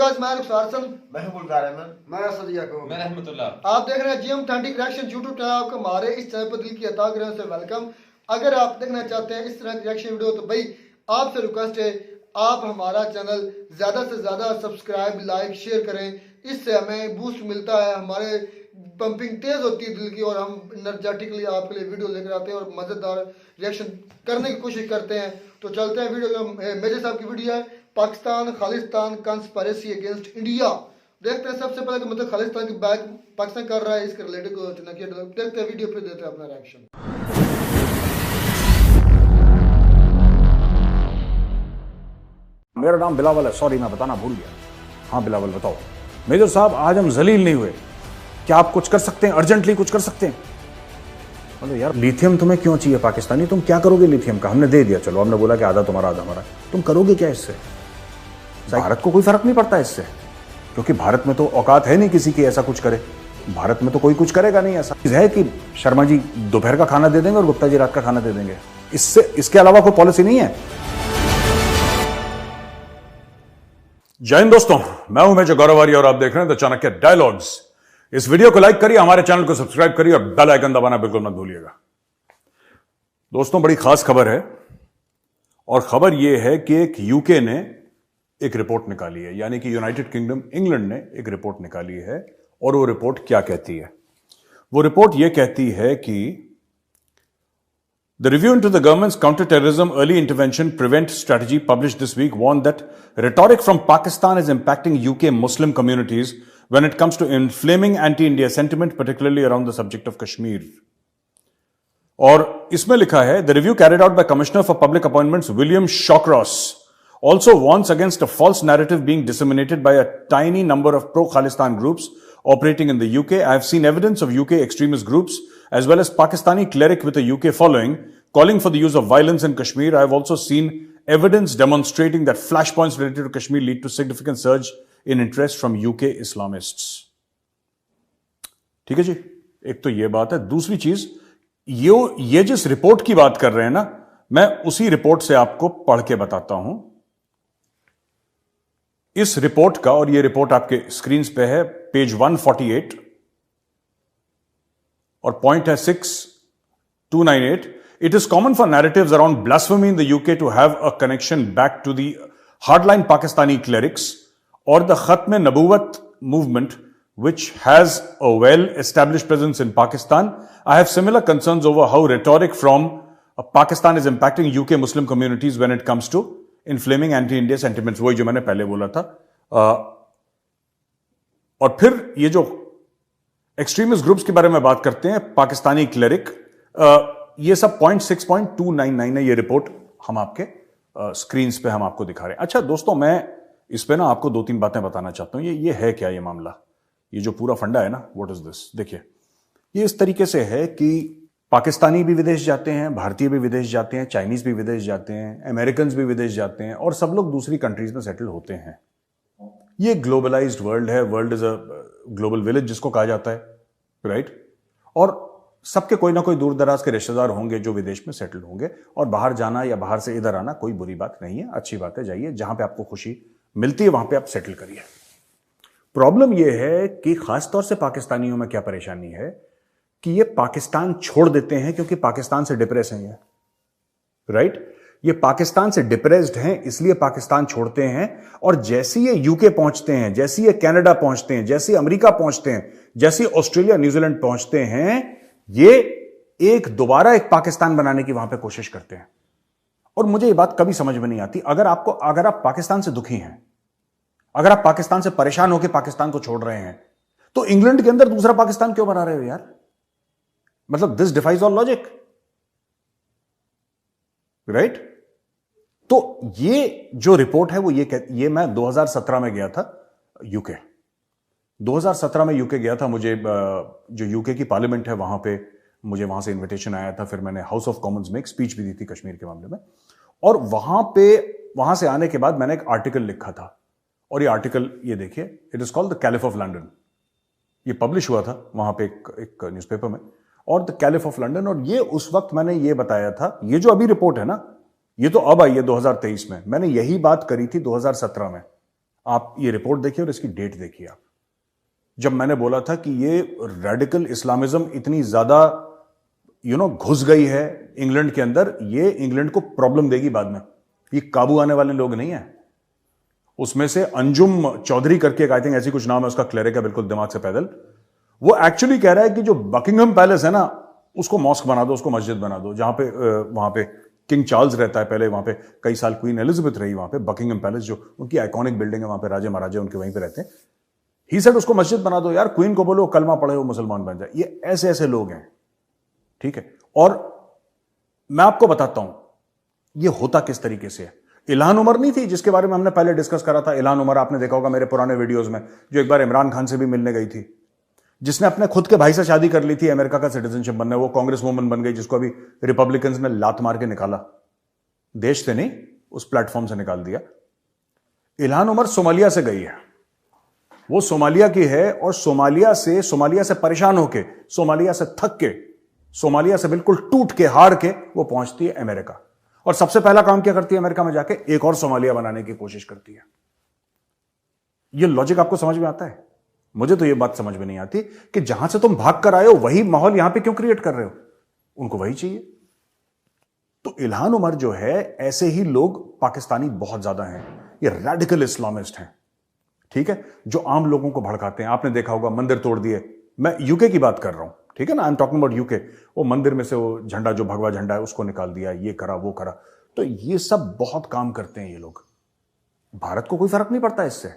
आप देख रहे हैं GM authentic reaction YouTube channel. आपको हमारे इस चैनल पर दिल की अता ग्रह से वेलकम। अगर आप देखना चाहते हैं इस तरह की रिएक्शन वीडियो तो भाई आपसे रिक्वेस्ट है आप हमारा चैनल ज्यादा से ज्यादा सब्सक्राइब लाइक शेयर करें। इससे हमें बूस्ट मिलता है, हमारे पंपिंग तेज होती है दिल की और हम एनर्जेटिकली आपके लिए वीडियो लेकर आते हैं और मजेदार रिएक्शन करने की कोशिश करते हैं। तो चलते हैं वीडियो। मेजर साहब की वीडियो है Pakistan Khalistan conspiracy against India. देखते हैं सबसे पहले कि मतलब खालिस्तान की बैक पाकिस्तान कर रहा है, इसके रिलेटेड को देखते हैं वीडियो, फिर देते हैं अपना रिएक्शन। मेरा नाम बिलावल है, सॉरी मैं बताना भूल गया। हाँ बिलावल बताओ। मेजर साहब आज हम जलील नहीं हुए, क्या आप कुछ कर सकते हैं? अर्जेंटली कुछ कर सकते हैं? बोलो यार लिथियम तुम्हें क्यों चाहिए पाकिस्तानी? तुम क्या करोगे लिथियम का? हमने दे दिया, चलो हमने बोला कि आधा तुम्हारा आधा हमारा, तुम करोगे क्या इससे? भारत को कोई फर्क नहीं पड़ता इससे, क्योंकि भारत में तो औकात है नहीं किसी की ऐसा कुछ करे। भारत में तो कोई कुछ करेगा नहीं। ऐसा है कि शर्मा जी दोपहर का खाना दे देंगे और गुप्ता जी रात का खाना दे देंगे, इसके अलावा कोई पॉलिसी नहीं है। जय हिंद दोस्तों, मैं हूं मेजर गौरव आर्य और आप देख रहे हैं द चाणक्य डायलॉग्स। इस वीडियो को लाइक करिए, हमारे चैनल को सब्सक्राइब करिए और बेल आइकन दबाना बिल्कुल मत भूलिएगा। दोस्तों बड़ी खास खबर है और खबर यह है कि एक यूके ने एक रिपोर्ट निकाली है, यानी कि यूनाइटेड किंगडम इंग्लैंड ने एक रिपोर्ट निकाली है। और वो रिपोर्ट क्या कहती है? वो रिपोर्ट यह कहती है कि The review into the government's counter-terrorism early intervention prevent strategy published this week warned that rhetoric from Pakistan is impacting UK Muslim communities when it comes to inflaming anti-India sentiment, particularly around the subject of Kashmir. और इसमें लिखा है, the review carried out by Commissioner for Public Appointments William Shawcross also warns against a false narrative being disseminated by a tiny number of pro-Khalistan groups operating in the UK. I have seen evidence of UK extremist groups as well as Pakistani cleric with a UK following calling for the use of violence in Kashmir. I have also seen evidence demonstrating that flashpoints related to Kashmir lead to significant surge in interest from UK Islamists. ठीक है जी, एक तो ये बात है। दूसरी चीज, ये जिस रिपोर्ट की बात कर रहे हैं ना, मैं उसी रिपोर्ट से आपको पढ़ के बताता हूं। इस रिपोर्ट का, और ये रिपोर्ट आपके स्क्रीन पे है, पेज 148 और पॉइंट है 6298. It is common for narratives around blasphemy in the UK to have a connection back to the hardline Pakistani clerics or the Khatm-e-Nabuwat movement, which has a well-established presence in Pakistan. I have similar concerns over how rhetoric from Pakistan is impacting UK Muslim communities when it comes to inflaming anti-India sentiments. वही जो मैंने पहले बोला था। और फिर ये जो एक्सट्रीमिस्ट ग्रुप्स के बारे में बात करते हैं, पाकिस्तानी क्लेरिक, ये सब पॉइंट 6.299 है। ये रिपोर्ट हम आपके स्क्रीन पे हम आपको दिखा रहे हैं। अच्छा दोस्तों, मैं इस पे ना आपको दो तीन बातें बताना चाहता हूं। ये है क्या ये मामला? ये जो पूरा फंडा है ना, व्हाट इज दिस? देखिए, ये इस तरीके से है कि पाकिस्तानी भी विदेश जाते हैं, भारतीय भी विदेश जाते हैं, चाइनीज भी विदेश जाते हैं, अमेरिकन भी विदेश जाते हैं और सब लोग दूसरी कंट्रीज में सेटल होते हैं। ये ग्लोबलाइज्ड वर्ल्ड है। World is a global village जिसको कहा जाता है, राइट? और सबके कोई ना कोई दूर दराज के रिश्तेदार होंगे जो विदेश में सेटल होंगे, और बाहर जाना या बाहर से इधर आना कोई बुरी बात नहीं है, अच्छी बात है। जाइए, जहां पे आपको खुशी मिलती है वहां पे आप सेटल करिए। प्रॉब्लम यह है कि खासतौर से पाकिस्तानियों में क्या परेशानी है कि ये पाकिस्तान छोड़ देते हैं क्योंकि पाकिस्तान से डिप्रेस हैं ये, राइट? ये पाकिस्तान से डिप्रेस्ड हैं, इसलिए पाकिस्तान छोड़ते हैं। और जैसे ये यूके पहुंचते हैं, जैसे ये कनाडा पहुंचते हैं, जैसे अमेरिका पहुंचते हैं, जैसे ऑस्ट्रेलिया न्यूजीलैंड पहुंचते हैं, ये दोबारा एक पाकिस्तान बनाने की वहां पे कोशिश करते हैं। और मुझे ये बात कभी समझ में नहीं आती, अगर आप पाकिस्तान से दुखी हैं, अगर आप पाकिस्तान से परेशान होकर पाकिस्तान को छोड़ रहे हैं, तो इंग्लैंड के अंदर दूसरा पाकिस्तान क्यों बना रहे हो यार? मतलब this defies all logic, right? तो ये जो रिपोर्ट है वो ये मैं 2017 में गया था यूके। 2017 में यूके गया था। मुझे जो यूके की पार्लियामेंट है वहां पे मुझे वहां से इनविटेशन आया था। फिर मैंने हाउस ऑफ कॉमन्स में एक स्पीच भी दी थी कश्मीर के मामले में। और वहां से आने के बाद मैंने एक आर्टिकल लिखा था, और ये आर्टिकल ये देखिए, it is called the caliph of London. ये पब्लिश हुआ था वहां पे एक न्यूज़पेपर में, और द कैलिफ ऑफ लंदन। और ये उस वक्त मैंने ये बताया था, ये जो अभी रिपोर्ट है ना, ये तो अब आई है 2023 में, मैंने यही बात करी थी 2017 में। आप ये रिपोर्ट देखिए और इसकी डेट देखिए आप। जब मैंने बोला था कि ये रेडिकल इस्लामिज्म इतनी ज्यादा घुस गई है इंग्लैंड के अंदर, ये इंग्लैंड को प्रॉब्लम देगी बाद में, ये काबू आने वाले लोग नहीं है। उसमें से अंजुम चौधरी करके एक आई थिंक ऐसी कुछ नाम है उसका, क्लेरिक है बिल्कुल दिमाग से पैदल, वो एक्चुअली कह रहा है कि जो बकिंगम पैलेस है ना उसको मॉस्क बना दो, उसको मस्जिद बना दो, जहां पे वहां पे किंग चार्ल्स रहता है, पहले वहां पे कई साल क्वीन एलिजाबेथ रही वहां पे, बकिंगम पैलेस जो उनकी आइकॉनिक बिल्डिंग है, वहां पे राजे महाराजे उनके वहीं पे रहते हैं। ही सेड उसको मस्जिद बना दो यार, क्वीन को बोलो कलमा पढ़े वो मुसलमान बन जाए। ये ऐसे ऐसे लोग हैं, ठीक है। और मैं आपको बताता हूं ये होता किस तरीके से है। इल्हान उमर नहीं थी जिसके बारे में हमने पहले डिस्कस करा था, इल्हान उमर आपने देखा होगा मेरे पुराने वीडियोस में, जो एक बार इमरान खान से भी मिलने गई थी, जिसने अपने खुद के भाई से शादी कर ली थी अमेरिका का सिटीजनशिप बनने, वो कांग्रेस वुमन बन गई जिसको अभी रिपब्लिकन्स ने लात मार के निकाला, देश से नहीं उस प्लेटफॉर्म से निकाल दिया। इल्हान उमर सोमालिया से गई है, वो सोमालिया की है, और सोमालिया से परेशान होके, सोमालिया से थक के, सोमालिया से बिल्कुल टूट के हार के वो पहुंचती है अमेरिका, और सबसे पहला काम क्या करती है अमेरिका में जाके, एक और सोमालिया बनाने की कोशिश करती है। ये लॉजिक आपको समझ में आता है? मुझे तो ये बात समझ में नहीं आती कि जहां से तुम भाग कर आए हो वही माहौल यहां पे क्यों क्रिएट कर रहे हो, उनको वही चाहिए। तो इल्हान उमर जो है, ऐसे ही लोग पाकिस्तानी बहुत ज्यादा हैं, ये रेडिकल इस्लामिस्ट हैं, ठीक है, जो आम लोगों को भड़काते हैं। आपने देखा होगा मंदिर तोड़ दिए, मैं यूके की बात कर रहा हूं, ठीक है ना, I am talking about UK. वो मंदिर में से वो झंडा, जो भगवा झंडा है उसको निकाल दिया, ये करा वो करा। तो ये सब बहुत काम करते हैं ये लोग। भारत को कोई फर्क नहीं पड़ता इससे,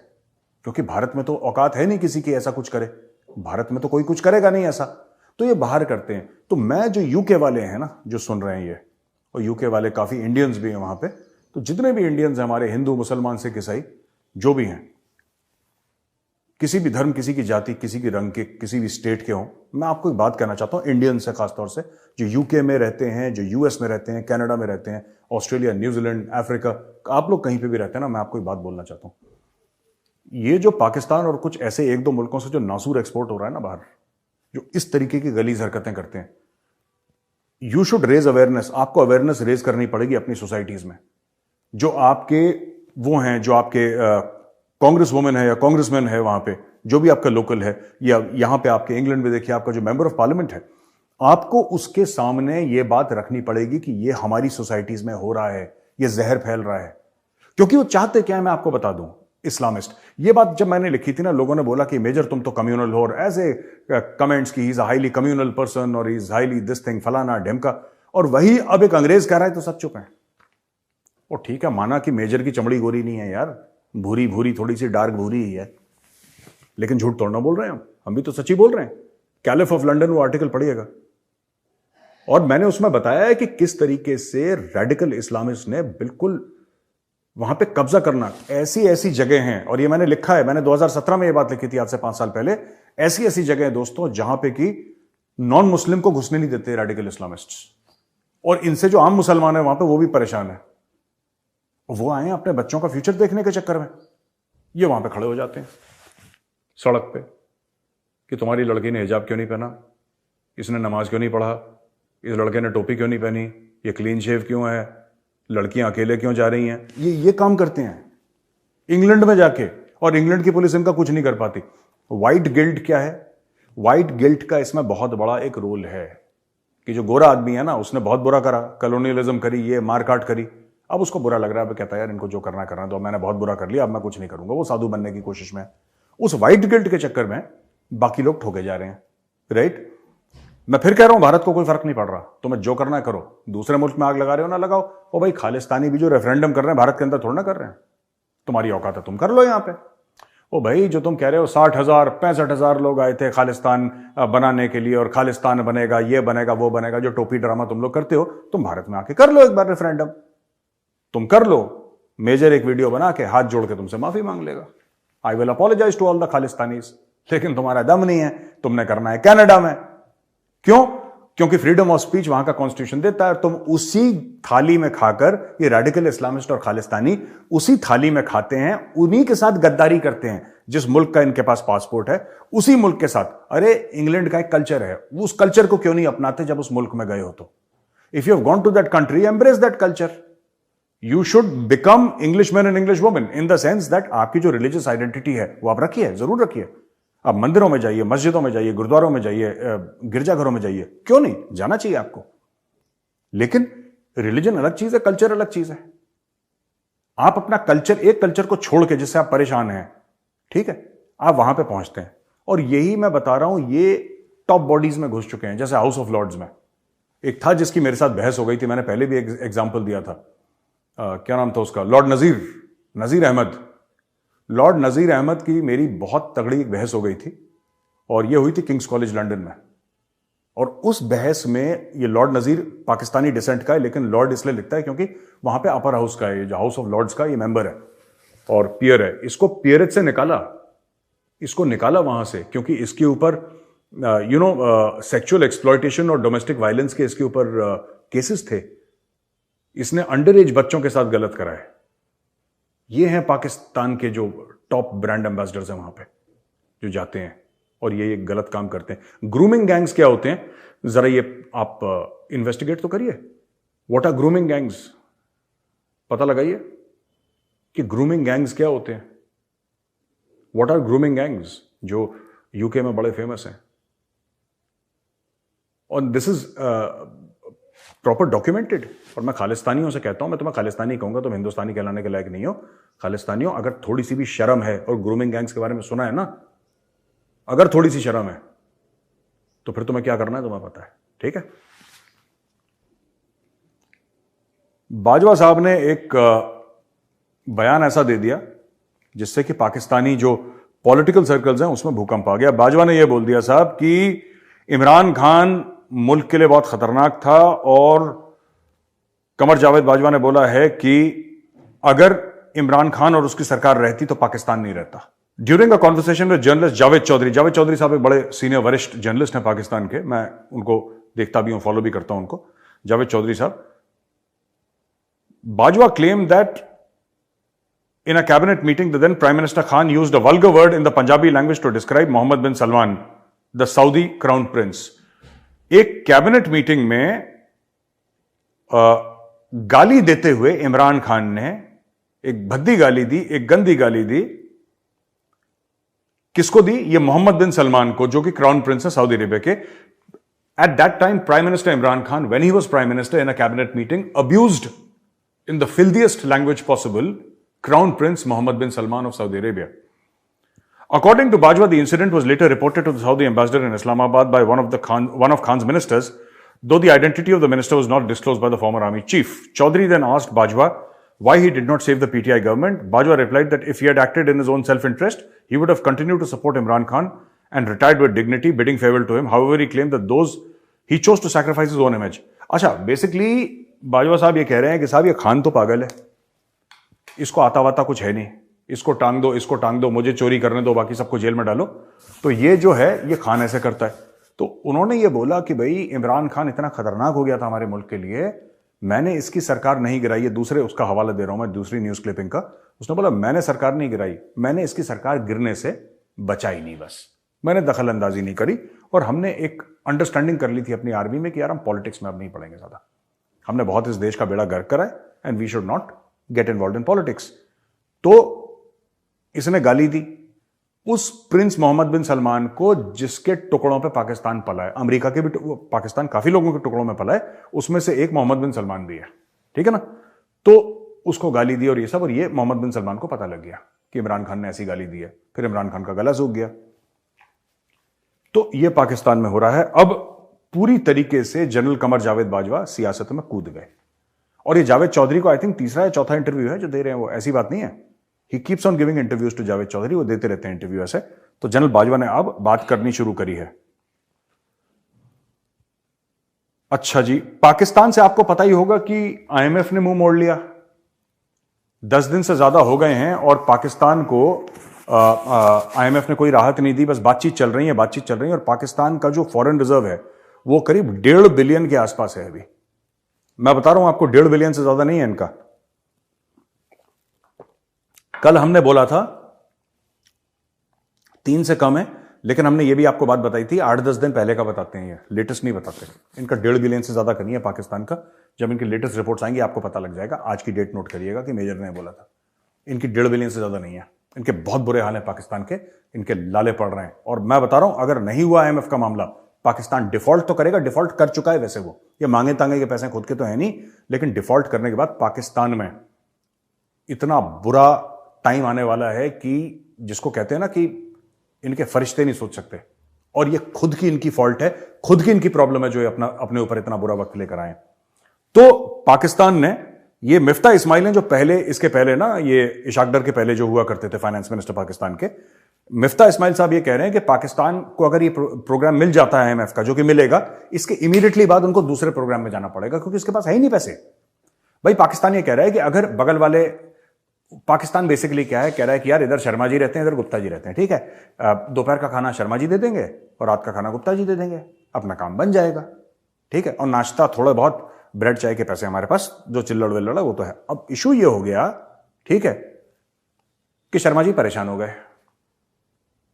क्योंकि भारत में तो औकात है नहीं किसी की ऐसा कुछ करे, भारत में तो कोई कुछ करेगा नहीं ऐसा, तो ये बाहर करते हैं। तो मैं जो यूके वाले हैं ना जो सुन रहे हैं ये, और यूके वाले काफी इंडियंस भी हैं वहां पे, तो जितने भी इंडियंस हैं हमारे, हिंदू मुसलमान सिख ईसाई जो भी हैं, किसी भी धर्म, किसी की जाति, किसी की रंग के, किसी भी स्टेट के हों, मैं आपको एक बात कहना चाहता हूं इंडियन से, खासतौर से जो यूके में रहते हैं, जो यूएस में रहते हैं, कनाडा में रहते हैं, ऑस्ट्रेलिया, न्यूजीलैंड, अफ्रीका, आप लोग कहीं पे भी रहते हैं ना, मैं आपको एक बात बोलना चाहता हूं, ये जो पाकिस्तान और कुछ ऐसे एक दो मुल्कों से जो नासूर एक्सपोर्ट हो रहा है ना बाहर, जो इस तरीके की गलीज हरकतें करते हैं, यू शुड रेज अवेयरनेस। आपको अवेयरनेस रेज करनी पड़ेगी अपनी सोसाइटीज में। जो आपके वो हैं, जो आपके कांग्रेस वुमेन है या कांग्रेसमैन है वहां पे, जो भी आपका लोकल है, या यहां पे आपके इंग्लैंड में देखिए आपका जो मेंबर ऑफ पार्लियामेंट है, आपको उसके सामने ये बात रखनी पड़ेगी कि ये हमारी सोसाइटीज में हो रहा है, ये जहर फैल रहा है। क्योंकि वो चाहते क्या है मैं आपको बता दूं, इस्लामिस्ट। ये बात जब मैंने लिखी थी ना, लोगों ने बोला कि मेजर तुम तो कम्युनल हो, और ऐसे कमेंट्स की, he is a highly communal person और he is highly this thing, फलाना ढिमका, और वही अब एक अंग्रेज कह रहा है तो सब चुप है। और ठीक है, माना कि मेजर की चमड़ी गोरी नहीं है यार, भूरी भूरी थोड़ी सी डार्क भूरी ही है, लेकिन झूठ तोड़ना बोल रहे हैं हम भी तो सच्ची बोल रहे हैं। कैलिफ ऑफ लंदन वो आर्टिकल पढ़िएगा, और मैंने उसमें बताया है कि किस तरीके से रेडिकल इस्लामिस्ट ने बिल्कुल वहां पे कब्जा करना, ऐसी ऐसी जगह हैं, और ये मैंने लिखा है, मैंने 2017 में ये बात लिखी थी, आज से 5 साल पहले। ऐसी ऐसी जगह है दोस्तों जहां पे कि नॉन मुस्लिम को घुसने नहीं देते रेडिकल इस्लामिस्ट, और इनसे जो आम मुसलमान है वहां पे वो भी परेशान है। वो आए हैं अपने बच्चों का फ्यूचर देखने के चक्कर में, ये वहां पे खड़े हो जाते हैं सड़क पे कि तुम्हारी लड़की ने हिजाब क्यों नहीं पहना, इसने नमाज क्यों नहीं पढ़ा, इस लड़के ने टोपी क्यों नहीं पहनी, ये क्लीन शेव क्यों है, लड़कियां अकेले क्यों जा रही हैं। ये काम करते हैं इंग्लैंड में जाके, और इंग्लैंड की पुलिस इनका कुछ नहीं कर पाती। व्हाइट गिल्ट क्या है? व्हाइट गिल्ट का इसमें बहुत बड़ा एक रोल है कि जो गोरा आदमी है ना, उसने बहुत बुरा करा, कॉलोनियलिज्म करी, ये मारकाट करी, अब उसको बुरा लग रहा है, कहता है यार इनको जो करना करना, तो मैंने बहुत बुरा कर लिया, अब मैं कुछ नहीं करूंगा, वो साधु बनने की कोशिश में। उस व्हाइट गिल्ट के चक्कर में बाकी लोग ठोके जा रहे हैं, राइट। मैं फिर कह रहा हूं, भारत को कोई फर्क नहीं पड़ रहा, तुम्हें जो करना है करो, दूसरे मुल्क में आग लगा रहे हो ना लगाओ। ओ भाई, खालिस्तानी भी जो रेफरेंडम कर रहे हैं भारत के अंदर थोड़ा ना कर रहे हैं, तुम्हारी औकात है तुम कर लो यहां पे। ओ भाई, जो तुम कह रहे हो 60,000 65,000 लोग आए थे खालिस्तान बनाने के लिए, और खालिस्तान बनेगा, ये बनेगा, वो बनेगा, जो टोपी ड्रामा तुम लोग करते हो, तुम भारत में आके कर लो एक बार रेफरेंडम, तुम कर लो। मेजर एक वीडियो बना के हाथ जोड़ के तुमसे माफी मांग लेगा, I will apologize to all the Khalistanis. लेकिन तुम्हारा दम नहीं है, तुमने करना है कनाडा में। क्यों? क्योंकि फ्रीडम ऑफ स्पीच वहां का कॉन्स्टिट्यूशन देता है। तुम उसी थाली में खाकर, ये रेडिकल इस्लामिस्ट और खालिस्तानी उसी थाली में खाते हैं, उन्हीं के साथ गद्दारी करते हैं। जिस मुल्क का इनके पास पासपोर्ट है, उसी मुल्क के साथ। अरे, इंग्लैंड का एक कल्चर है, उस कल्चर को क्यों नहीं अपनाते जब उस मुल्क में गए हो तो? If you have gone to that country, embrace that culture. You should become English man and English women in the sense that आपकी जो रिलीजियस आइडेंटिटी है वो आप रखिए, जरूर रखिए। आप मंदिरों में जाइए, मस्जिदों में जाइए, गुरुद्वारों में जाइए, गिरजाघरों में जाइए, क्यों नहीं, जाना चाहिए आपको। लेकिन रिलीजन अलग चीज है, कल्चर अलग चीज है। आप अपना कल्चर, एक कल्चर को छोड़ के जिससे आप परेशान हैं, ठीक है, आप वहां पे पहुंचते हैं। और यही मैं बता रहा हूं, ये टॉप बॉडीज में घुस चुके हैं। जैसे हाउस ऑफ लॉर्ड्स में एक था जिसकी मेरे साथ बहस हो गई थी, मैंने पहले भी एक एग्जाम्पल दिया था। क्या नाम था उसका, लॉर्ड नजीर अहमद। लॉर्ड नजीर अहमद की मेरी बहुत तगड़ी एक बहस हो गई थी, और यह हुई थी किंग्स कॉलेज लंदन में। और उस बहस में ये लॉर्ड नजीर पाकिस्तानी डिसेंट का है, लेकिन लॉर्ड इसलिए लिखता है क्योंकि वहां पे अपर हाउस का है, जो हाउस ऑफ लॉर्ड्स का ये मेंबर है और पियर है। इसको पियरेज से निकाला वहां से, क्योंकि इसके ऊपर सेक्सुअल एक्सप्लॉयटेशन और डोमेस्टिक वायलेंस के इसके ऊपर केसेस थे। इसने अंडर एज बच्चों के साथ गलत करा है। ये हैं पाकिस्तान के जो टॉप ब्रांड एम्बेसडर्स हैं वहां पे, जो जाते हैं और ये गलत काम करते हैं। ग्रूमिंग गैंग्स क्या होते हैं, जरा ये आप इन्वेस्टिगेट तो करिए। व्हाट आर ग्रूमिंग गैंग्स, पता लगाइए कि ग्रूमिंग गैंग्स क्या होते हैं। व्हाट आर ग्रूमिंग गैंग्स, जो यूके में बड़े फेमस हैं। और दिस इज प्रॉपर डॉक्यूमेंटेड। और मैं खालिस्तानियों से कहता हूं, मैं तुम्हें खालिस्तानी कहूंगा, तुम हिंदुस्तानी कहलाने के लायक नहीं हो। खालिस्तानियों, अगर थोड़ी सी भी शर्म है, और ग्रूमिंग गैंग्स के बारे में सुना है ना, अगर थोड़ी सी शर्म है तो फिर तुम्हें क्या करना है तुम्हें पता है, ठीक है। बाजवा साहब ने एक बयान ऐसा दे दिया जिससे कि पाकिस्तानी जो पॉलिटिकल सर्कल्स हैं उसमें भूकंप आ गया। बाजवा ने यह बोल दिया साहब कि इमरान खान मुल्क के लिए बहुत खतरनाक था, और कमर जावेद बाजवा ने बोला है कि अगर इमरान खान और उसकी सरकार रहती तो पाकिस्तान नहीं रहता। During a conversation with journalist Javed Chaudhary sahab एक बड़े सीनियर वरिष्ठ जर्नलिस्ट हैं पाकिस्तान के, मैं उनको देखता भी हूं, फॉलो भी करता हूं उनको, जावेद चौधरी साहब। Bajwa claimed that in a cabinet meeting, the then Prime Minister Khan used a vulgar word in the Punjabi language to describe Mohammed bin Salman, the Saudi Crown Prince. एक कैबिनेट मीटिंग में गाली देते हुए इमरान खान ने एक भद्दी गाली दी, एक गंदी गाली दी। किसको दी? ये मोहम्मद बिन सलमान को, जो कि क्राउन प्रिंस है सऊदी अरेबिया के। At that time, Prime Minister Imran Khan, when he was Prime Minister in a cabinet meeting, abused in the filthiest language possible Crown Prince Mohammed bin Salman of Saudi Arabia. According to Bajwa, the incident was later reported to the Saudi ambassador in Islamabad by one of Khan's ministers, though the identity of the minister was not disclosed by the former army chief. Chaudhary then asked Bajwa why he did not save the PTI government. Bajwa replied that if he had acted in his own self-interest, he would have continued to support Imran Khan and retired with dignity, bidding farewell to him. However, he claimed that he chose to sacrifice his own image. अच्छा, basically Bajwa साहब ये कह रहे हैं कि साहब ये खान तो पागल है, इसको आता वाता कुछ है नहीं, इसको टांग दो, मुझे चोरी करने दो, बाकी सबको जेल में डालो। तो ये जो है ये खान ऐसे करता है। तो उन्होंने ये बोला कि भाई इमरान खान इतना खतरनाक हो गया था हमारे मुल्क के लिए, मैंने इसकी सरकार नहीं गिराई। ये दूसरे उसका हवाला दे रहा हूं मैं, दूसरी न्यूज क्लिपिंग का। उसने बोला मैंने सरकार नहीं गिराई, मैंने इसकी सरकार गिरने से बचाई नहीं, बस मैंने दखल अंदाजी नहीं करी। और हमने एक अंडरस्टैंडिंग कर ली थी अपनी आर्मी में कि यार हम पॉलिटिक्स में अब नहीं पड़ेंगे ज्यादा, हमने बहुत इस देश का बेड़ा गर्क करा है and we should not get involve in politics. तो इसने गाली दी उस प्रिंस मोहम्मद बिन सलमान को जिसके टुकड़ों पे पाकिस्तान पला है। अमेरिका के भी पाकिस्तान काफी लोगों के टुकड़ों में पला है, उसमें से एक मोहम्मद बिन सलमान भी है, ठीक है ना। तो उसको गाली दी और ये सब, और ये मोहम्मद बिन सलमान को पता लग गया कि इमरान खान ने ऐसी गाली दी है। फिर इमरान खान का गला सूख गया। तो ये पाकिस्तान में हो रहा है। अब पूरी तरीके से जनरल कमर जावेद बाजवा सियासत में कूद गए। और ये जावेद चौधरी को आई थिंक तीसरा या चौथा इंटरव्यू है जो दे रहे हैं वो, ऐसी बात नहीं है। He keeps on giving interviews to Javed Chaudhary, वो देते रहते हैं इंटरव्यू ऐसे। तो जनरल बाजवा ने अब बात करनी शुरू करी है। अच्छा जी, पाकिस्तान से आपको पता ही होगा कि आईएमएफ ने मुंह मोड़ लिया। 10 दिन से ज्यादा हो गए हैं और पाकिस्तान को आईएमएफ ने कोई राहत नहीं दी, बस बातचीत चल रही है। और पाकिस्तान का जो फॉरेन रिजर्व है वो करीब 1.5 बिलियन के आसपास है अभी। मैं बता रहा हूं आपको, 1.5 बिलियन से ज्यादा नहीं है इनका। कल हमने बोला था 3 से कम है, लेकिन हमने ये भी आपको बात बताई थी 8-10 दिन पहले का बताते हैं, ये लेटेस्ट नहीं बताते। इनका 1.5 बिलियन से ज्यादा का नहीं है पाकिस्तान का, जब इनकी लेटेस्ट रिपोर्ट्स आएंगी आपको पता लग जाएगा। आज की डेट नोट करिएगा कि मेजर ने बोला था इनकी 1.5 बिलियन से ज्यादा नहीं है, इनके बहुत बुरे हाल है पाकिस्तान के, इनके लाले पड़ रहे हैं। और मैं बता रहा हूं अगर नहीं हुआ IMF का मामला, पाकिस्तान डिफॉल्ट तो करेगा, डिफॉल्ट कर चुका है वैसे, वो ये मांगे तांगे के पैसे खुद के तो है नहीं, लेकिन डिफॉल्ट करने के बाद पाकिस्तान में इतना बुरा टाइम आने वाला है कि जिसको कहते हैं ना कि इनके फरिश्ते नहीं सोच सकते। और ये खुद की इनकी फॉल्ट है, खुद की इनकी प्रॉब्लम है जो ये अपने ऊपर इतना बुरा वक्त लेकर आए। तो पाकिस्तान ने ये मिफ्ता इस्माइल हैं जो पहले, इसके पहले ना, ये इशाकदर के पहले जो हुआ करते थे फाइनेंस मिनिस्टर पाकिस्तान के, मिफ्ता इस्माइल साहब ये कह रहे हैं कि पाकिस्तान को अगर ये प्रोग्राम मिल जाता है IMF का, जो कि मिलेगा, इसके इमीडिएटली बाद उनको दूसरे प्रोग्राम में जाना पड़ेगा क्योंकि इसके पास है ही नहीं पैसे। भाई पाकिस्तान ये कह रहा है कि अगर बगल वाले, पाकिस्तान बेसिकली क्या है, कह रहा है कि यार इधर शर्मा जी रहते हैं, इधर गुप्ता जी रहते हैं, ठीक है, दोपहर का खाना शर्मा जी दे देंगे और रात का खाना गुप्ता जी दे देंगे, अपना काम बन जाएगा, ठीक है, और नाश्ता थोड़ा बहुत ब्रेड चाय के पैसे हमारे पास, जो चिल्लड़ विल्लड़ है वो तो है। अब इशू ये हो गया, ठीक है, कि शर्मा जी परेशान हो गए।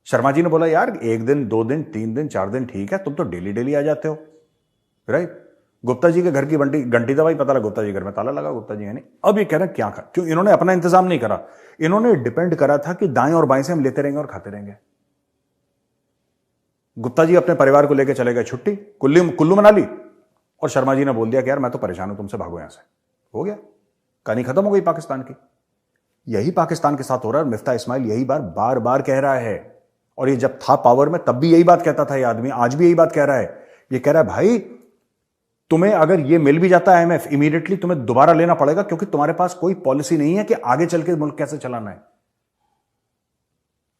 शर्मा जी ने बोला यार 1 दिन 2 दिन 3 दिन 4 दिन ठीक है, तुम तो डेली डेली आ जाते हो, राइट। गुप्ता जी के घर की घंटी दबाई, पता लगा गुप्ता जी घर में ताला लगा, गुप्ता जी है नहीं। अब ये कह रहे हैं क्या क्यों, इन्होंने अपना इंतजाम नहीं करा, इन्होंने डिपेंड करा था कि दाएं और बाएं से हम लेते रहेंगे और खाते रहेंगे। गुप्ता जी अपने परिवार को लेकर चले गए छुट्टी, कुल्लू मनाली, और शर्मा जी ने बोल दिया कि यार मैं तो परेशान हूं तुमसे, भागो यहां से। हो गया, कहानी खत्म हो गई पाकिस्तान की। यही पाकिस्तान के साथ हो रहा है। मिफ्ता इस्माइल यही बार बार कह रहा है, और ये जब था पावर में तब भी यही बात कहता था ये आदमी, आज भी यही बात कह रहा है। ये कह रहा है भाई तुम्हें अगर ये मिल भी जाता है IMF, इमीडिएटली तुम्हें दोबारा लेना पड़ेगा क्योंकि तुम्हारे पास कोई पॉलिसी नहीं है कि आगे चल के मुल्क कैसे चलाना है।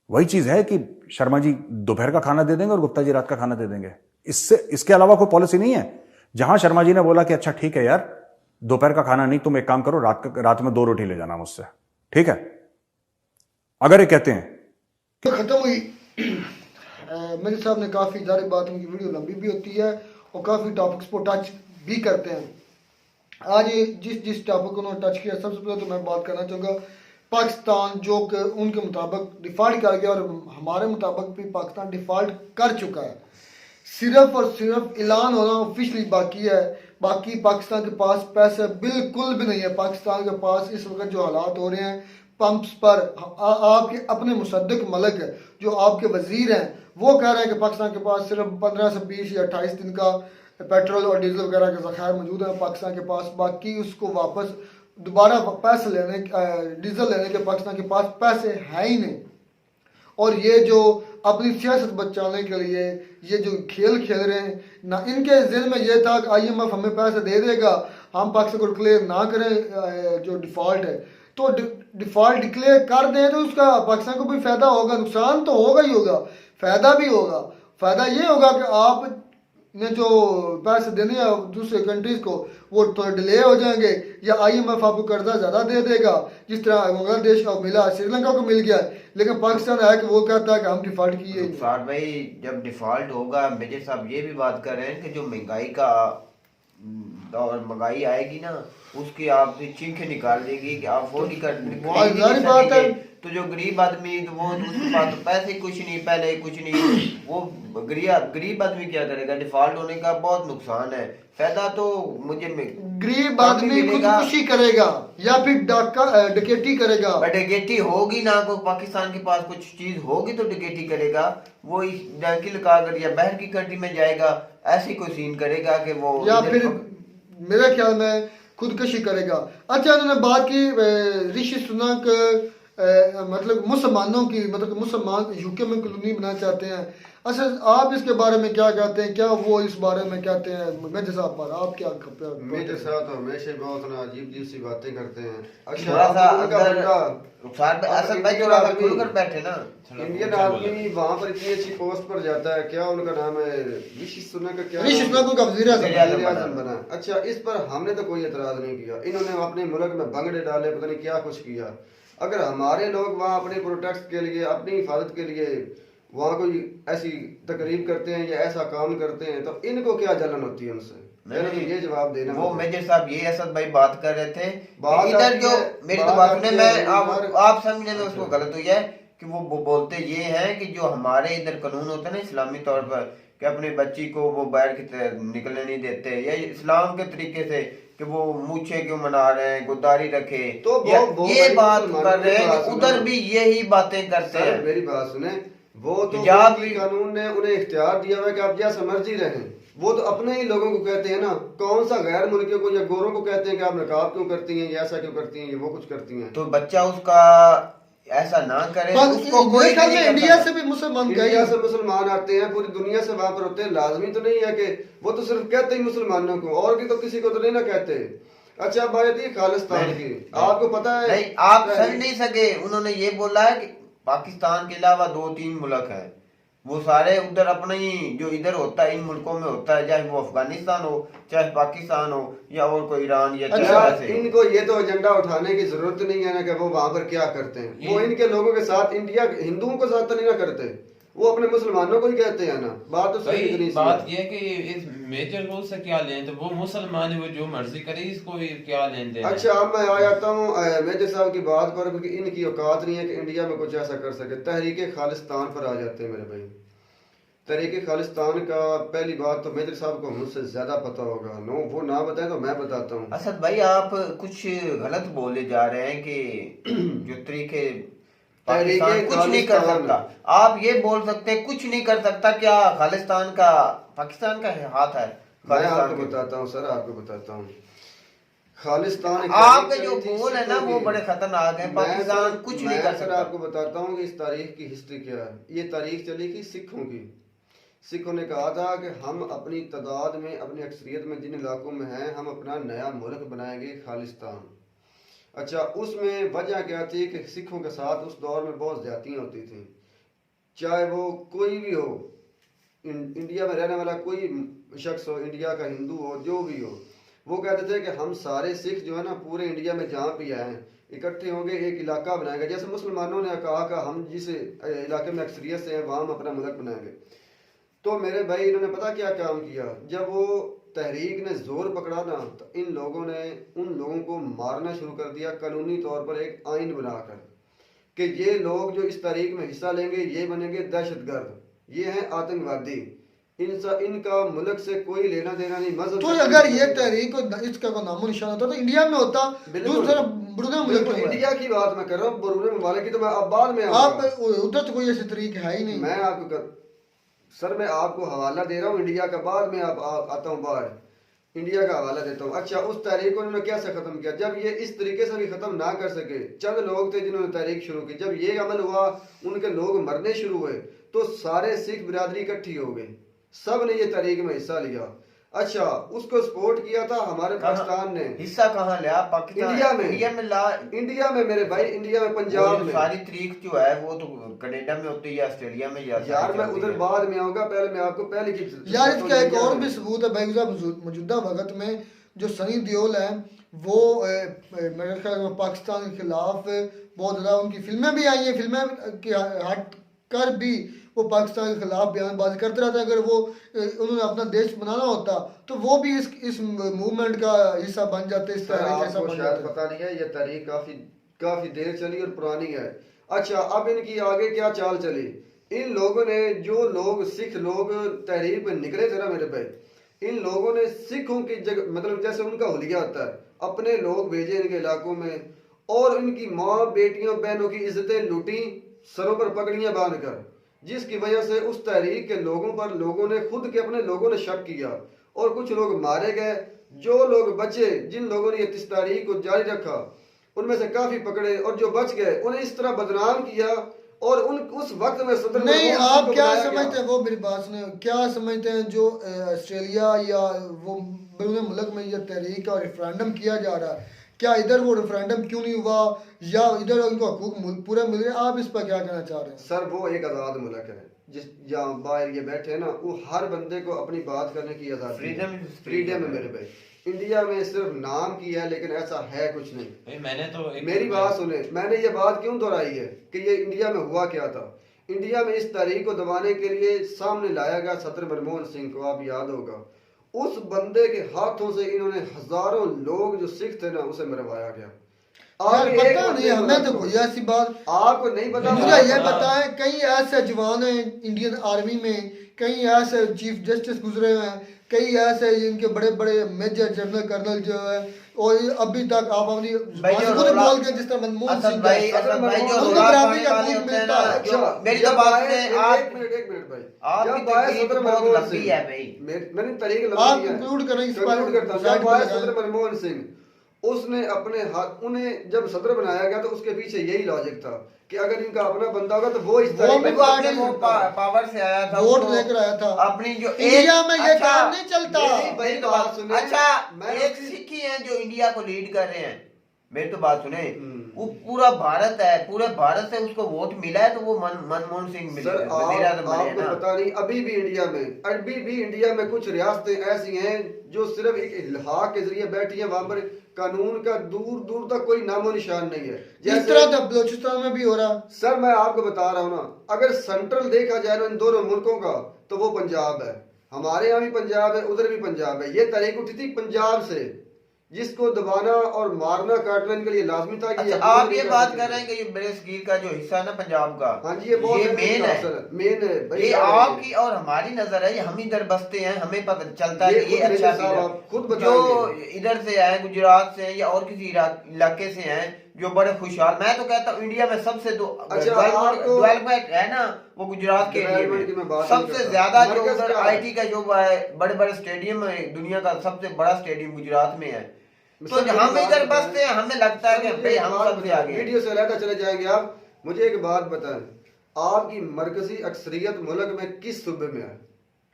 वही चीज है कि शर्मा जी दोपहर का खाना दे देंगे और गुप्ता जी रात का खाना दे देंगे, इसके अलावा कोई पॉलिसी नहीं है। जहां शर्मा जी ने बोला कि अच्छा ठीक है यार दोपहर का खाना नहीं, तुम एक काम करो, रात में 2 रोटी ले जाना मुझसे, ठीक है, अगर ये कहते हैं तो खत्म हुई। मेरे साहब ने काफी जारी बात, उनकी वीडियो लंबी भी होती है और काफी टॉपिक्स को टच भी करते हैं। आज जिस टॉपिक को उन्होंने टच किया, सबसे पहले तो मैं बात करना चाहूँगा पाकिस्तान जो कि उनके मुताबिक डिफ़ॉल्ट कर गया, और हमारे मुताबिक भी पाकिस्तान डिफ़ॉल्ट कर चुका है। सिर्फ और सिर्फ ऐलान होना ऑफिशियली बाकी है, बाकी पाकिस्तान के पास पैसे बिल्कुल भी नहीं है। पाकिस्तान के पास इस वक्त जो हालात हो रहे हैं पंप्स पर, आपके अपने मुसद्दिक मलिक जो आपके वजीर हैं वो कह रहे हैं कि पाकिस्तान के पास सिर्फ 15 से 20 या 28 दिन का पेट्रोल और डीजल वगैरह के ज़खायर मौजूद है पाकिस्तान के पास। बाकी उसको वापस दोबारा पैसे लेने, डीजल लेने के पाकिस्तान के पास पैसे हैं ही नहीं। और ये जो अपनी सियासत बचाने के लिए ये जो खेल खेल रहे हैं ना, इनके ज़हन में ये था कि IMF हमें पैसे दे देगा, हम पाकिस्तान को डिक्लेयर ना करें जो डिफ़ॉल्ट है, तो डिफ़ॉल्ट डिक्लेयर कर दें तो उसका पाकिस्तान को भी फ़ायदा होगा, नुकसान तो होगा ही होगा, फ़ायदा भी होगा। फ़ायदा ये होगा कि आप ने जो पैसे देने हैं दूसरे कंट्रीज़ को वो थोड़ा डिले हो जाएंगे, या IMF आपको कर्जा ज़्यादा दे देगा, जिस तरह बांग्लादेश को मिला, श्रीलंका को मिल गया। लेकिन पाकिस्तान है कि वो कहता है कि हम डिफ़ॉल्ट किए। फार भाई जब डिफ़ॉल्ट होगा, मेजर साहब ये भी बात कर रहे हैं कि जो महंगाई का और महंगाई आएगी ना, उसकी आप चीखें निकाल देगी कि आप वो नहीं कर बात है। तो जो गरीब आदमी तो वो उसके पास तो पैसे कुछ नहीं, पहले कुछ नहीं, वो गरीब आदमी क्या करेगा? डिफॉल्ट होने का बहुत नुकसान है। फायदा तो मुझे गरीब आदमी खुदकुशी करेगा या फिर डकैती करेगा। डकैती होगी ना, कोई पाकिस्तान के पास कुछ चीज होगी तो डकैती करेगा। वो इस डाकी लगाकर या बहर की कंट्री में जाएगा, ऐसी कोई सीन करेगा कि वो, या फिर मेरे ख्याल में खुदकशी करेगा। अच्छा, इन्होंने बात की ऋषि सुनक मतलब मुसलमानों की, मतलब मुसलमान यूके में कॉलोनी बनाना चाहते हैं। अच्छा, आप इसके बारे में क्या कहते हैं? क्या वो इस बारे में कहते हैं? मेजर साहब पर आप क्या? मेजर साहब तो हमेशा बहुत ना अजीब सी बातें करते हैं। अच्छा, बैठे ना इंडियन आर्मी वहाँ पर इतनी अच्छी पोस्ट पर जाता है, क्या उनका नाम है? ऋषि सुनक का क्या? ऋषि सुनक का वज़ीर आज़म बना। अच्छा, इस पर हमने तो कोई एतराज नहीं किया। इन्होंने अपने मुल्क में भंगड़े डाले, पता नहीं क्या कुछ किया। अगर हमारे लोग वहाँ अपने प्रोटेक्ट के लिए, अपनी हिफाजत के लिए वहाँ कोई ऐसी तकरीब करते हैं या ऐसा काम करते हैं, तो इनको क्या जलन होती है उनसे? मैंने ये जवाब देना। वो मेजर साहब ये असद भाई बात कर रहे थे इधर, जो मेरी तो बात सुने, मैं आप समझने में उसको गलत हुई है कि वो बोलते ये हैं कि जो हमारे इधर कानून होता है ना इस्लामी तौर पर, कि अपनी बच्ची को वो बाहर की तरह निकलने नहीं देते, या इस्लाम के तरीके से कि वो मूछे क्यों मना रहे हैं, गुद्दारी रखे, तो ये बात कर रहे हैं कि उधर भी यही बातें करते हैं। मेरी बात सुने, वो तो पंजाब भी कानून ने उन्हें इख्तियार दिया हुआ है कि आप जैसा मर्जी रहें। वो तो अपने ही लोगों को कहते हैं ना, कौन सा गैर मुल्कियों को या गोरों को कहते हैं कि आप नकाब क्यों करती हैं, ये ऐसा क्यों करती हैं, ये वो कुछ करती हैं। तो बच्चा उसका ऐसा ना करे, उसको कोई मेरे ख्याल नहीं में कर इंडिया सकता। से भी मुसलमान इंडिया गए से मुसलमान आते हैं, पूरी दुनिया से वहां पर होते हैं, लाजमी तो नहीं है कि वो तो सिर्फ कहते ही मुसलमानों को, और भी तो किसी को तो नहीं ना कहते। अच्छा बात ये खालिस्तान की, आपको पता है? नहीं, आप समझ नहीं सके। उन्होंने ये बोला है कि पाकिस्तान के अलावा 2-3 मुल्क है, वो सारे उधर अपने ही जो इधर होता है इन मुल्कों में होता है, चाहे वो अफगानिस्तान हो, चाहे पाकिस्तान हो, या और कोई ईरान या अच्छा, चाहे इनको ये तो एजेंडा उठाने की जरूरत नहीं है ना कि वो वहां पर क्या करते हैं। वो इनके लोगों के साथ, इंडिया हिंदुओं के साथ तो नहीं ना करते, वो अपने मुसलमानों को ही कहते हैं ना। बात तो सही भाई इतनी बात ये है कि इस मेजर रूल से क्या लें, तो वो मुसलमान है, वो जो मर्जी करे, इसको भी क्या लेन देन है? अच्छा, अब मैं आ जाता हूँ मेजर साहब की बात पर, क्योंकि इनकी औकात नहीं है कि इंडिया में कुछ ऐसा कर सके। तहरीक खालिस्तान पर आ जाते हैं मेरे भाई। तहरीक खालिस्तान का पहली बात तो मेजर साहब को मुझसे ज्यादा पता होगा, नो वो ना बताए तो मैं बताता हूँ। असद भाई आप कुछ गलत बोले जा रहे हैं कि जो तरीके पाकिस्तान कुछ नहीं कर सकता। आप ये बोल सकते हैं कुछ नहीं कर सकता, क्या खालिस्तान का पाकिस्तान का हाथ है? मैं आपको बताता हूँ सर, आपको बताता हूँ। खालिस्तान आपके जो बोल है ना वो बड़े खतरनाक है। पाकिस्तान कुछ नहीं कर सर सकता। आपको बताता हूँ कि इस तारीख की हिस्ट्री क्या है। ये तारीख चली थी सिखों की। सिखों ने कहा था कि हम अपनी तादाद में, अपनी अक्सरियत में जिन इलाकों में हैं, हम अपना नया मुल्क बनाएंगे खालिस्तान। अच्छा, उसमें वजह क्या थी कि सिखों के साथ उस दौर में बहुत ज्यादतियाँ होती थी, चाहे वो कोई भी हो, इंडिया में रहने वाला कोई शख्स हो, इंडिया का हिंदू हो, जो भी हो। वो कहते थे कि हम सारे सिख जो है ना पूरे इंडिया में जहाँ भी आए इकट्ठे होंगे, एक इलाका बनाएंगे। जैसे मुसलमानों ने कहा कि हम जिस इलाके में अक्सरियत से हैं वहाँ हम अपना मुल्क बनाएंगे। तो मेरे भाई इन्होंने पता क्या काम किया, जब वो तहरीक ने जोर पकड़ा ना, तो इन लोगों ने उन लोगों को मारना शुरू कर दिया, कानूनी तौर पर एक आइन बनाकर कि ये लोग जो इस तहरीक में हिस्सा लेंगे ये बनेंगे दहशतगर्द, ये हैं आतंकवादी, इनका मुल्क से कोई लेना देना नहीं। मजहब तो अगर ये तहरीक इसका कोई नामो निशान होता तो इंडिया में होता। दूसरा बुरे मुल्क में इंडिया की बात मैं कर रहा हूँ, बुरे ममालिक की तो मैं अब बाद में आप उधर तो कोई ऐसी तरीक है ही नहीं। मैं आपको सर मैं आपको हवाला दे रहा हूँ इंडिया का, बाद में आता हूँ बाहर, इंडिया का हवाला देता हूँ। अच्छा, उस तहरीक को उन्होंने कैसे खत्म किया? जब ये इस तरीके से भी खत्म ना कर सके, चंद लोग थे जिन्होंने तहरीक शुरू की, जब ये अमल हुआ उनके लोग मरने शुरू हुए, तो सारे सिख बिरादरी इकट्ठी हो गई, सब ने ये तहरीक में हिस्सा लिया। अच्छा, उसको सपोर्ट किया था हमारे पाकिस्तान ने। हिस्सा कहाँ लिया? पाकिस्तान इंडिया में ला, इंडिया में मेरे भाई, इंडिया में, पंजाब में। सारी तारीख जो है वो तो कनाडा में होती है, ऑस्ट्रेलिया में। यार मैं उधर बाद में आऊंगा, पहले मैं आपको पहले की यार इसका एक और भी सबूत है भाई साहब। मौजूदा वक्त में जो सनी देओल है वो मेरे ख्याल में पाकिस्तान के खिलाफ बहुत ज़्यादा उनकी फिल्में भी आई हैं, फिल्में के हट कर भी वो पाकिस्तान के खिलाफ बयानबाजी करते रहते हैं। अगर वो उन्होंने अपना देश बनाना होता तो वो भी इस मूवमेंट का हिस्सा बन जाते, इस तहरीक का हिस्सा बन जाते। पता नहीं है, ये तहरीक काफी देर चली और पुरानी है। अच्छा, अब इनकी आगे क्या चाल चली? इन लोगों ने, जो लोग सिख लोग तहरीक पे निकले थे ना मेरे भाई, इन लोगों ने सिखों की जगह, मतलब जैसे उनका हुलिया होता है, अपने लोग भेजे इनके इलाकों में और इनकी माँ बेटियों बहनों की इज्जतें लूटी, सरों पर पगड़ियां बांधकर, जिसकी वजह से उस तहरीक के लोगों पर लोगों ने, खुद के अपने लोगों ने शक किया और कुछ लोग मारे गए। जो लोग बचे, जिन लोगों ने इस तहरीक को जारी रखा, उनमें से काफी पकड़े और जो बच गए उन्हें इस तरह बदनाम किया। और उस वक्त में सदर नहीं, आप क्या समझते हैं, वो मेरी बात सुने, क्या समझते हैं जो ऑस्ट्रेलिया या वो बैरून मुल्क में ये तहरीक का रेफरेंडम किया जा रहा है, क्या इधर वो रेफरेंडम क्यों नहीं हुआ, या इधर उनको हकूक पूरा मिल रहे? आप इस पर क्या कहना चाह रहे हैं? सर, वो एक आज़ाद मुल्क है, जिस जहाँ बाहर ये बैठे हैं ना, वो हर बंदे को अपनी बात करने की आज़ादी, फ्रीडम है मेरे भाई। इंडिया में सिर्फ नाम की है, लेकिन ऐसा है कुछ नहीं। मैंने तो मेरी बात सुने, मैंने ये बात क्यों दोहराई है कि ये इंडिया में हुआ क्या था। इंडिया में इस तहरीक को दबाने के लिए सामने लाया गया सदर मनमोहन सिंह को, आप याद होगा, उस बंदे के हाथों से इन्होंने हजारों लोग जो सिख थे ना उसे मरवाया गया। पता नहीं, हमें तो कोई ऐसी बात आपको नहीं पता। मुझे ये बताएं, कई ऐसे जवान हैं इंडियन आर्मी में, कई ऐसे चीफ जस्टिस गुजरे हुए हैं, कई ऐसे इनके बड़े बड़े मेजर जनरल कर्नल जो है, और ये अभी तक आप अपनी भाई जो खुद रोला- बोल के जिस तरह मनमोहन असद सिंह भाई का- असद भाई जो उनको रोला बराबरी पाने का वाले खूब होते हैं मिलता ना, है। जो मेरी जब तो बात आए- सुने, एक मिनट भाई, आपकी जब आए तकलीफ सदर बहुत मनमोहन लंबी सिंह, है भाई। मैंने तारीख आप लंबी है, conclude करें, इस पर conclude करता हूं। side जब पे आए लगाएं। सदर मनमोहन सिंह, उसने अपने हाथ, उन्हें जब सदर बनाया गया तो उसके पीछे यही लॉजिक था कि अगर इनका अपना बंदा होगा तो वो इस वो तरह भी वो अपने पार्टी- वो पावर से आया था, वोट उसको लेकर आया था। अपनी जो इंडिया में ये अच्छा, काम नहीं चलता। मेरी तो बात बात सुने, अच्छा, मैं एक उसकी- सिक्की हैं जो इंडिया को लीड कर रहे हैं, मेरी तो बात सुने, वो पूरा भारत है, पूरे भारत से उसको वोट मिला है, तो वो मनमोहन सिंह मिले, सर वजीर आज़म बने हैं आपको ना। पता नहीं, अभी भी इंडिया में कुछ रियासतें ऐसी हैं जो सिर्फ एक इल्हाक के जरिए बैठी हैं, वहां पर कानून का दूर दूर तक कोई नामो निशान नहीं है। जिस तरह तो बलोचिस्तान में भी हो रहा। सर मैं आपको बता रहा हूँ ना, अगर सेंट्रल देखा जाए ना इन दोनों मुल्कों का, तो वो पंजाब है। हमारे यहाँ भी पंजाब है, उधर भी पंजाब है। ये तहरीक उठी थी पंजाब से, जिसको दबाना और मारना काटना इनके लिए लाजमी था कि अच्छा, आप ये बात कर रहे हैं कि ये बरेसगीर का जो हिस्सा है ना पंजाब का, हाँ जी, ये बहुत मेन है, मेन है भाई। ये आपकी और हमारी नजर है, ये हम इधर बसते हैं, हमें पता चलता है कि ये खुद अच्छा मेजर साहब आप खुद जो बताएंगे। इधर से आए, गुजरात से या और किसी इलाके से हैं जो बड़े खुशहाल, मैं तो कहता हूँ इंडिया में सबसे डेवलपमेंट है ना वो गुजरात के Development की लिए मैं बात नहीं सबसे करता। ज्यादा जो मरकज उधर क्या है? आईटी का जो बड़े बड़े स्टेडियम है, दुनिया का सबसे बड़ा स्टेडियम गुजरात में है। तो सर, मेरी हम बात इधर बताएं। बसते हैं, हमें लगता है कि मुझे भाई एक हम बात सबसे बताएं, आगे हैं। वीडियो से अलग चले जाएंगे आप। मुझे एक बात बताएं, आपकी मरकजी अक्सरियत मुल्क में किस सूबे में है?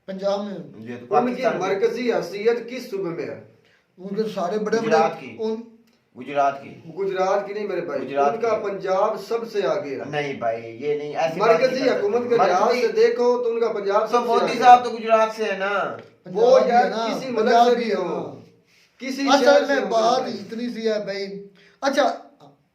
पंजाब में ये तो उनकी पाकिस्तान में- मरकजी हैसियत किस सूबे में है? उनके सारे बड़े गुजरात की। उन गुजरात की गुजरात की नहीं मेरे भाई, गुजरात उनका की। पंजाब सबसे आगे है। नहीं भाई, ये नहीं, ऐसी बात मरकजी नहीं कर हुकूमत सकते। के लिहाज मरकजी- से देखो तो उनका पंजाब तो सबसे मोदी आगे साहब है। तो गुजरात से है ना। वो पंजाब भी यार है ना, किसी मुल्क पंजाब से भी भी है हो, ना। किसी असल शहर से में हो बात भाई। इतनी सी है भाई। अच्छा,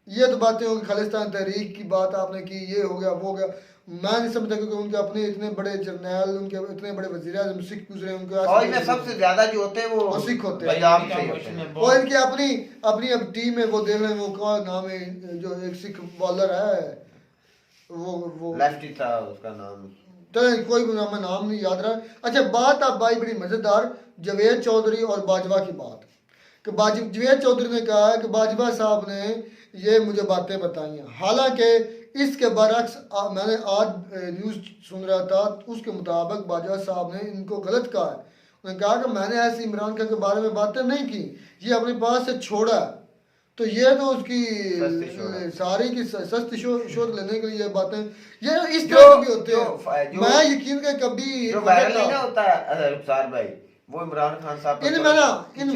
ये तो बातें होगी, खालिस्तान तहरीक की बात आपने की, ये हो गया वो हो गया। मैं नहीं समझता क्योंकि उनके अपने इतने बड़े जर्नैल, उनके इतने बड़े वजीर आज़म सिख गुजरे, उनके फौज में सबसे ज्यादा जो होते हैं वो सिख होते हैं। पंजाब से ही होते हैं। और इनकी अपनी अपनी अब टीम है, वो देख रहे हैं, वो कौन नाम है जो एक सिख बॉलर है, वो लेफ्टी था उसका नाम, तो कोई भी नाम नहीं याद रहा। अच्छा, बात आप भाई बड़ी मजेदार, जावेद चौधरी और बाजवा की बात कि जावेद चौधरी ने कहा है कि बाजवा साहब ने ये मुझे बातें बताई हैं, हालांकि इसके बरक्स मैंने आज न्यूज़ सुन रहा था, उसके मुताबिक बाजवा साहब ने इनको गलत कहा है। उन्होंने कहा कि मैंने ऐसे इमरान खान के बारे में बातें नहीं की, ये अपने पास से छोड़ा है। तो ये तो उसकी सारी की सस्ती शोध लेने के लिए ये बातें, ये इस तरह के भी होते हैं। मैं यकीन कर कभी जो वायरल नहीं ना होता है रुखसार भाई, वो इमरान खान साहब इन में ना इन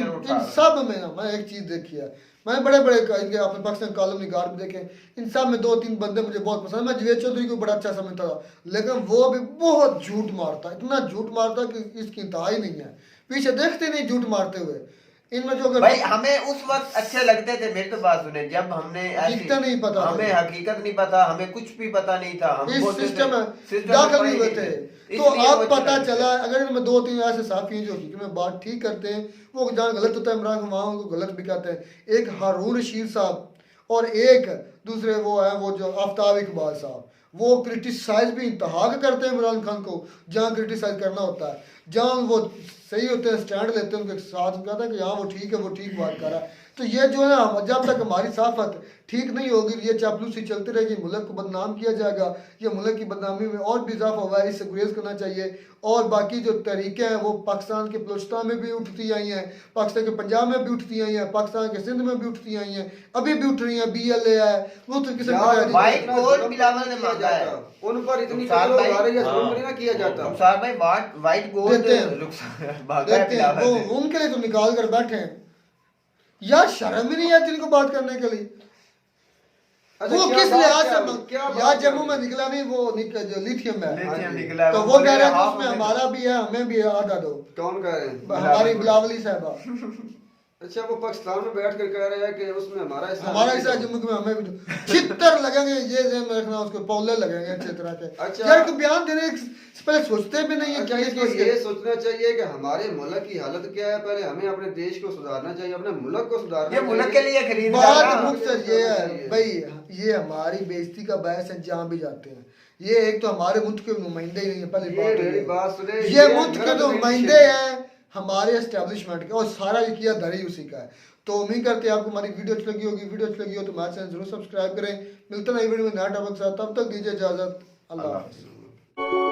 सब में ना मैं एक चीज देखी है, मैंने बड़े बड़े इनके अपने पाकिस्तान कॉलम निगार भी देखे, इन सब में 2-3 बंदे मुझे बहुत पसंद। मैं जावेद चौधरी को बड़ा अच्छा समझता था, लेकिन वो भी बहुत झूठ मारता, इतना झूठ मारता कि इसकी इंतहा ही नहीं है, पीछे देखते नहीं झूठ मारते हुए। इनमें जो भाई हमें उस वक्त अच्छे लगते थे, मेरी तो बात सुने, जब हमने दिखता नहीं पता, हमें हकीकत नहीं पता, हमें कुछ भी पता नहीं था, हम इस बोलते सिस्टम में सिस्टम दाखिल में भी हुए पढ़े थे। नहीं तो इसलिए अब वो पता अच्छे चला, लगते थे। अगर इनमें 2-3 ऐसे साथी हैं जो हकीकत में बात ठीक करते हैं, वो जहाँ गलत होता है इमरान खान वहाँ उनको गलत भी कहते हैं। एक हारून रशीद साहब और एक दूसरे वो है वो जो आफ्ताब इकबाल साहब, वो क्रिटिसाइज भी इंतहा का करते हैं इमरान खान को, जहाँ क्रिटिसाइज करना होता है, जहाँ वो सही होते हैं स्टैंड लेते हैं उनके साथ, कहते हैं कि हाँ वो ठीक है, वो ठीक बात कर रहा है। तो ये जो है ना, जब तक हमारी साफत ठीक नहीं होगी, ये चापलूसी चलती रहेगी, मुल्क को बदनाम किया जाएगा, ये मुल्क की बदनामी में और भी इजाफा हुआ है, इससे गुरेज करना चाहिए। और बाकी जो तरीके हैं वो पाकिस्तान के बलूचिस्तान में भी उठती आई हैं, पाकिस्तान के पंजाब में भी उठती आई हैं, पाकिस्तान के सिंध में भी उठती आई हैं, अभी भी उठ रही हैं। BLA है, वो तो किसी व्हाइट गोल्ड बिलावल ने मांगा है, उन पर इतनी रुखसार कदर भाई, आ रही है, हाँ। जुल्म नहीं ना किया जाता। रुखसार भाई व्हाइट गोल्ड देते हैं। मांगा है देखते हैं बिलावल वो, ने। उनके लिए तो निकाल कर बैठे हैं यार, शर्म ही नहीं आती इनको बात करने के लिए। अच्छा, वो क्या किस बात लिहाज क्या से हुई? क्या बात यार क्या जम्मू हुई? में निकला नहीं वो जो लिथियम है, लिथियम निकला है, तो वो बोले कह रहे हैं कि हाफ उसमें में- हमारा भी है, हमें भी आधा दो, कौन कह रहे हैं? हमारी बिलावली साहबा। अच्छा, वो पाकिस्तान में बैठ कर कह रहे हैं कि उसमें हमारा हिस्सा हमारा नहीं हिस्सा है। जम्मू में हमें भी दो। छितर लगेंगे, ये ज़हन में रखना, उसको पौले लगेंगे अच्छे तरह के। अच्छा। यार को बयान देने पहले सोचते भी नहीं है अच्छा, क्या इसको ये सोचना चाहिए कि हमारे मुल्क की हालत क्या है, पहले हमें अपने देश को सुधारना चाहिए, अपने मुल्क को सुधारना ये मुल्क के लिए खरीद बात मुख्तर ये है भाई, ये हमारी बेइज्जती का बायस है जहाँ भी जाते हैं। ये एक तो हमारे मुल्क के नुमाइंदे ही नहीं है, पहली ये बात तो मेरी ये है। बात सुने, ये मुल्क के गलत नुमाइंदे नहीं हैं, हमारे एस्टेब्लिशमेंट के, और सारा ये किया धरी उसी का है। तो उम्मीद करते हैं आपको हमारी वीडियो अच्छी लगी होगी। वीडियो अच्छी लगी हो तो हमारे चैनल जरूर सब्सक्राइब करें। मिलते हैं नई वीडियो में नया टॉपिक के साथ, तब तक दीजिए इजाजत। अल्लाह हाफ़िज़।